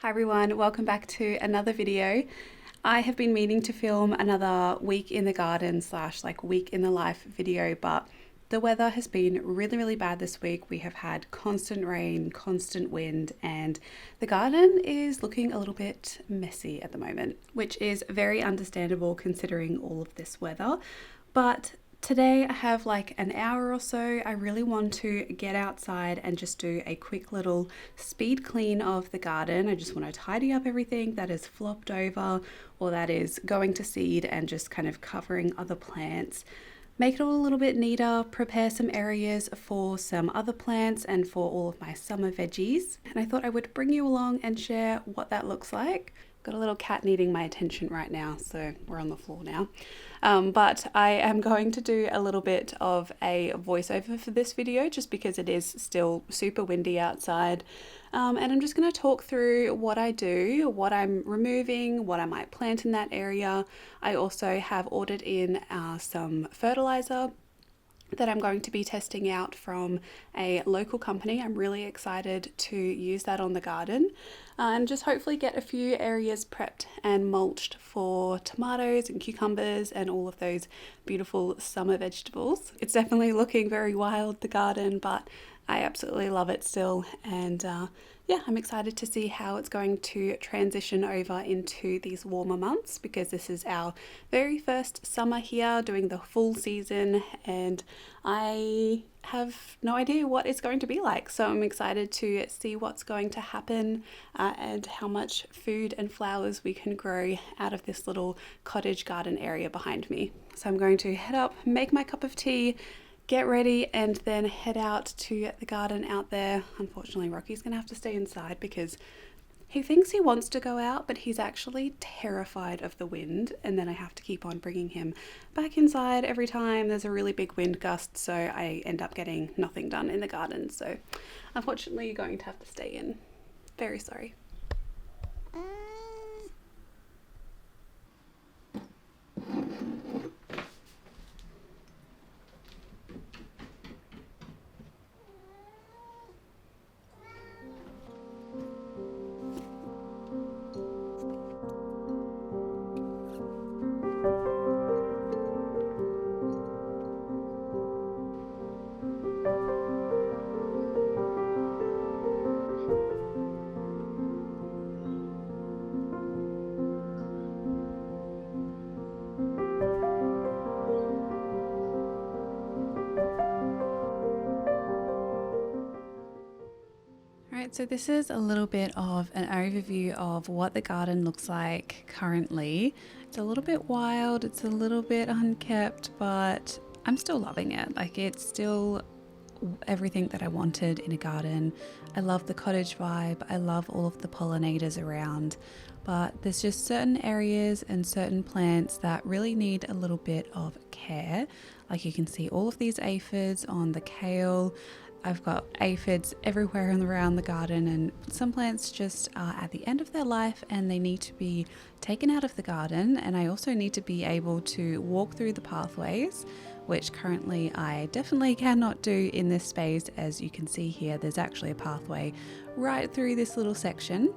Hi everyone, welcome back to another video. I have been meaning to film another week in the garden slash like week in the life video, but the weather has been really bad this week. We have had constant rain, constant wind, and the garden is looking a little bit messy at the moment, which is very understandable considering all of this weather. But today I have like an hour or so. I really want to get outside and just do a quick little speed clean of the garden. I just want to tidy up everything that is flopped over or that is going to seed and just kind of covering other plants. Make it all a little bit neater, prepare some areas for some other plants and for all of my summer veggies. And I thought I would bring you along and share what that looks like. Got a little cat needing my attention right now, so we're on the floor now. But I am going to do a little bit of a voiceover for this video just because it is still super windy outside. And I'm just going to talk through what I do, what I'm removing, what I might plant in that area. I also have ordered in some fertiliser that I'm going to be testing out from a local company. I'm really excited to use that on the garden and just hopefully get a few areas prepped and mulched for tomatoes and cucumbers and all of those beautiful summer vegetables. It's definitely looking very wild, the garden, but I absolutely love it still. And yeah, I'm excited to see how it's going to transition over into these warmer months because this is our very first summer here doing the full season and I have no idea what it's going to be like. So I'm excited to see what's going to happen and how much food and flowers we can grow out of this little cottage garden area behind me. So I'm going to head up, make my cup of tea, get ready and then head out to the garden out there. Unfortunately, Rocky's gonna have to stay inside because he thinks he wants to go out, but he's actually terrified of the wind. And then I have to keep on bringing him back inside every time there's a really big wind gust. So I end up getting nothing done in the garden. So unfortunately, you're going to have to stay in. Very sorry. So this is a little bit of an overview of what the garden looks like currently. It's a little bit wild, it's a little bit unkept, but I'm still loving it. Like it's still everything that I wanted in a garden. I love the cottage vibe, I love all of the pollinators around, but there's just certain areas and certain plants that really need a little bit of care. Like you can see all of these aphids on the kale. I've got aphids everywhere and around the garden, and some plants just are at the end of their life and they need to be taken out of the garden. And I also need to be able to walk through the pathways, which currently I definitely cannot do in this space. As you can see here, there's actually a pathway right through this little section.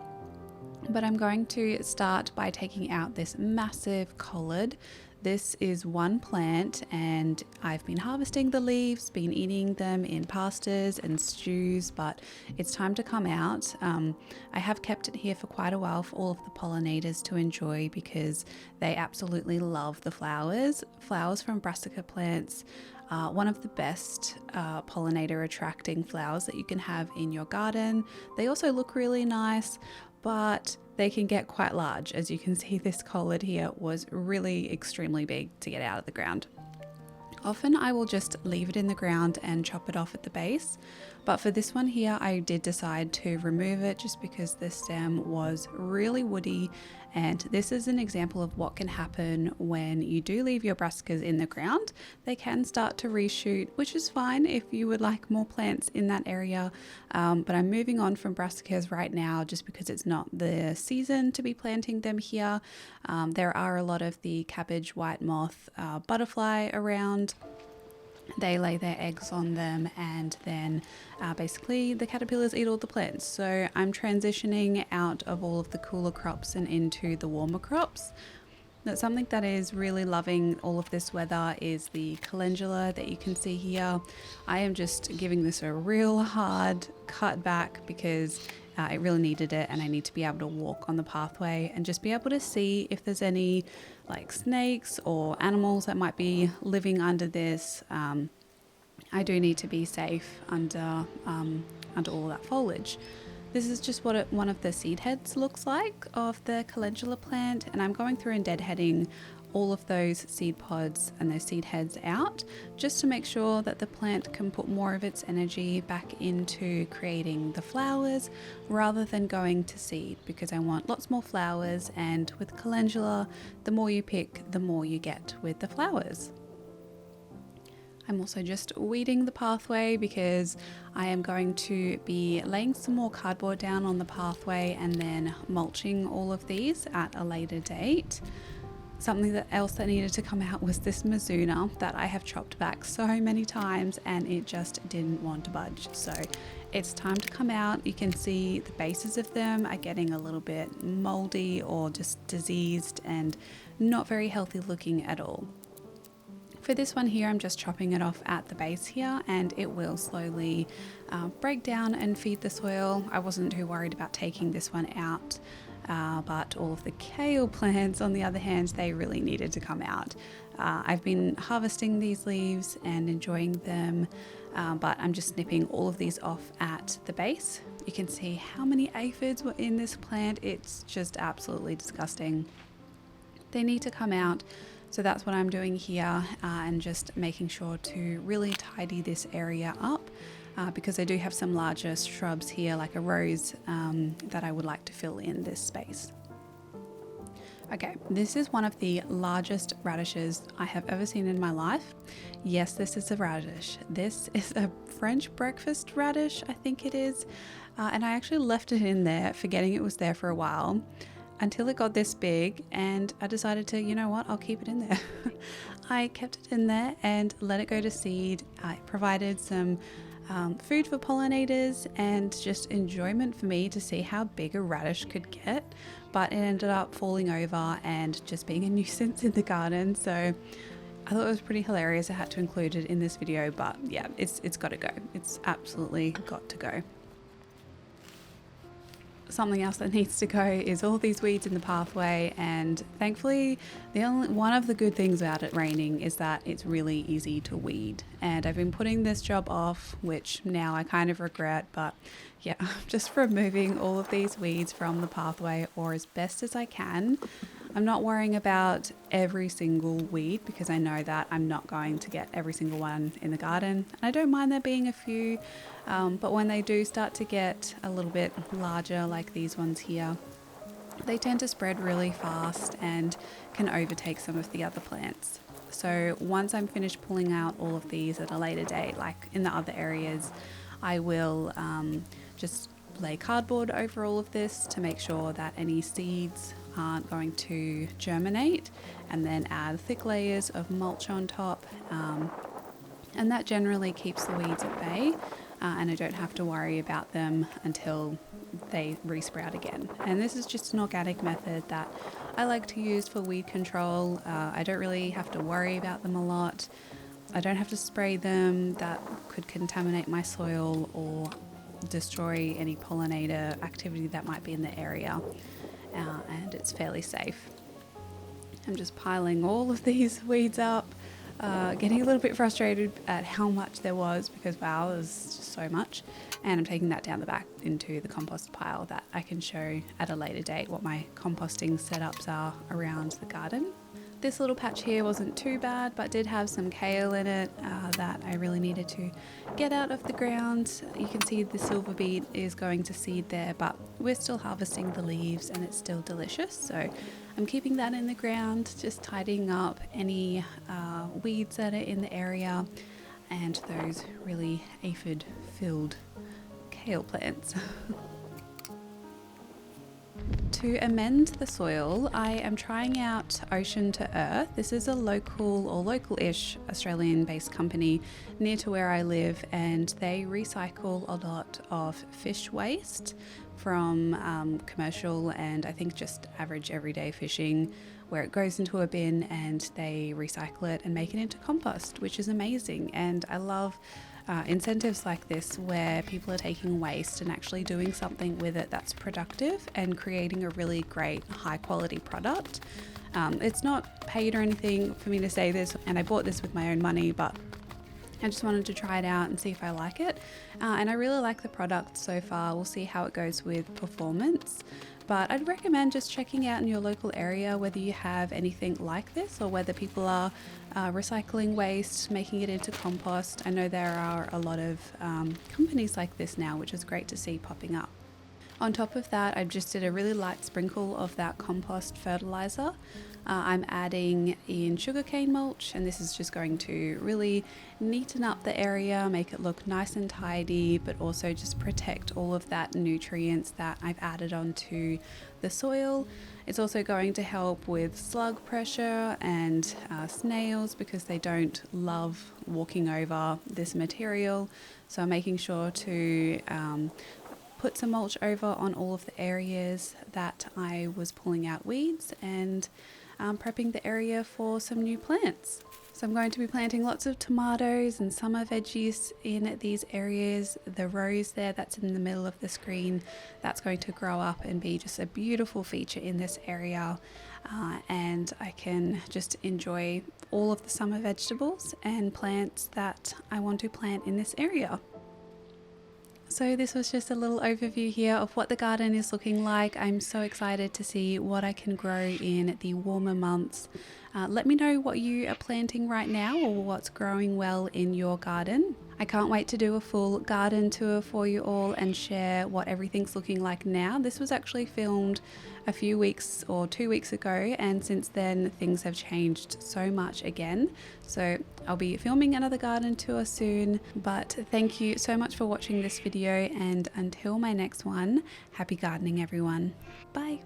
But I'm going to start by taking out this massive collard. This is one plant and I've been harvesting the leaves, been eating them in pastas and stews, but it's time to come out. I have kept it here for quite a while for all of the pollinators to enjoy because they absolutely love the flowers. Flowers from brassica plants are one of the best pollinator attracting flowers that you can have in your garden. They also look really nice, but they can get quite large. As you can see, this collard here was really extremely big to get out of the ground. Often I will just leave it in the ground and chop it off at the base, but for this one here I did decide to remove it just because the stem was really woody, and this is an example of what can happen when you do leave your brassicas in the ground. They can start to reshoot, which is fine if you would like more plants in that area, but I'm moving on from brassicas right now just because it's not the season to be planting them here. There are a lot of the cabbage white moth butterfly around. They lay their eggs on them, and then basically the caterpillars eat all the plants. So I'm transitioning out of all of the cooler crops and into the warmer crops. That's something that is really loving all of this weather is the calendula that you can see here. I am just giving this a real hard cut back because it really needed it, and I need to be able to walk on the pathway and just be able to see if there's any like snakes or animals that might be living under this. I do need to be safe under all that foliage. This is just what one of the seed heads looks like of the calendula plant, and I'm going through and deadheading all of those seed pods and those seed heads out just to make sure that the plant can put more of its energy back into creating the flowers rather than going to seed, because I want lots more flowers, and with calendula, the more you pick, the more you get with the flowers. I'm also just weeding the pathway because I am going to be laying some more cardboard down on the pathway and then mulching all of these at a later date. Something else that needed to come out was this Mizuna that I have chopped back so many times and it just didn't want to budge. So it's time to come out. You can see the bases of them are getting a little bit moldy or just diseased and not very healthy looking at all. For this one here, I'm just chopping it off at the base here, and it will slowly break down and feed the soil. I wasn't too worried about taking this one out, but all of the kale plants, on the other hand, they really needed to come out. I've been harvesting these leaves and enjoying them, but I'm just snipping all of these off at the base. You can see how many aphids were in this plant. It's just absolutely disgusting. They need to come out. So that's what I'm doing here, and just making sure to really tidy this area up because I do have some larger shrubs here like a rose that I would like to fill in this space. Okay, this is one of the largest radishes I have ever seen in my life. Yes, this is a radish. This is a French breakfast radish, I think it is. And I actually left it in there, forgetting it was there for a while, until it got this big, and I decided to, you know what, I'll keep it in there. I kept it in there and let it go to seed. I provided some food for pollinators and just enjoyment for me to see how big a radish could get, but it ended up falling over and just being a nuisance in the garden. So I thought it was pretty hilarious. I had to include it in this video, but yeah, it's got to go. It's absolutely got to go. Something else that needs to go is all these weeds in the pathway, and thankfully one of the good things about it raining is that it's really easy to weed, and I've been putting this job off, which now I kind of regret, but yeah, just removing all of these weeds from the pathway, or as best as I can. I'm not worrying about every single weed because I know that I'm not going to get every single one in the garden. I don't mind there being a few, but when they do start to get a little bit larger, like these ones here, they tend to spread really fast and can overtake some of the other plants. So once I'm finished pulling out all of these at a later date, like in the other areas, I will just lay cardboard over all of this to make sure that any seeds aren't going to germinate, and then add thick layers of mulch on top, and that generally keeps the weeds at bay, and I don't have to worry about them until they resprout again. And this is just an organic method that I like to use for weed control. I don't really have to worry about them a lot. I don't have to spray them. That could contaminate my soil or destroy any pollinator activity that might be in the area. And it's fairly safe. I'm just piling all of these weeds up, getting a little bit frustrated at how much there was because wow, there's just so much. And I'm taking that down the back into the compost pile that I can show at a later date what my composting setups are around the garden. This little patch here wasn't too bad, but did have some kale in it that I really needed to get out of the ground. You can see the silver beet is going to seed there, but we're still harvesting the leaves and it's still delicious. So I'm keeping that in the ground, just tidying up any weeds that are in the area and those really aphid-filled kale plants. To amend the soil, I am trying out Ocean to Earth. This is a local or local-ish Australian-based company near to where I live, and they recycle a lot of fish waste from commercial and I think just average everyday fishing, where it goes into a bin and they recycle it and make it into compost, which is amazing. And I love incentives like this where people are taking waste and actually doing something with it that's productive and creating a really great high quality product. It's not paid or anything for me to say this, and I bought this with my own money, but I just wanted to try it out and see if I like it. And I really like the product so far. We'll see how it goes with performance. But I'd recommend just checking out in your local area whether you have anything like this or whether people are recycling waste, making it into compost. I know there are a lot of companies like this now, which is great to see popping up. On top of that, I just did a really light sprinkle of that compost fertiliser. I'm adding in sugarcane mulch, and this is just going to really neaten up the area, make it look nice and tidy, but also just protect all of that nutrients that I've added onto the soil. It's also going to help with slug pressure and snails, because they don't love walking over this material. So I'm making sure to put some mulch over on all of the areas that I was pulling out weeds, and prepping the area for some new plants. So I'm going to be planting lots of tomatoes and summer veggies in these areas. The rose there that's in the middle of the screen, that's going to grow up and be just a beautiful feature in this area. And I can just enjoy all of the summer vegetables and plants that I want to plant in this area. So this was just a little overview here of what the garden is looking like. I'm so excited to see what I can grow in the warmer months. Let me know what you are planting right now or what's growing well in your garden. I can't wait to do a full garden tour for you all and share what everything's looking like now. This was actually filmed a few weeks or 2 weeks ago, and since then things have changed so much again. So I'll be filming another garden tour soon, but thank you so much for watching this video, and until my next one, happy gardening everyone. Bye.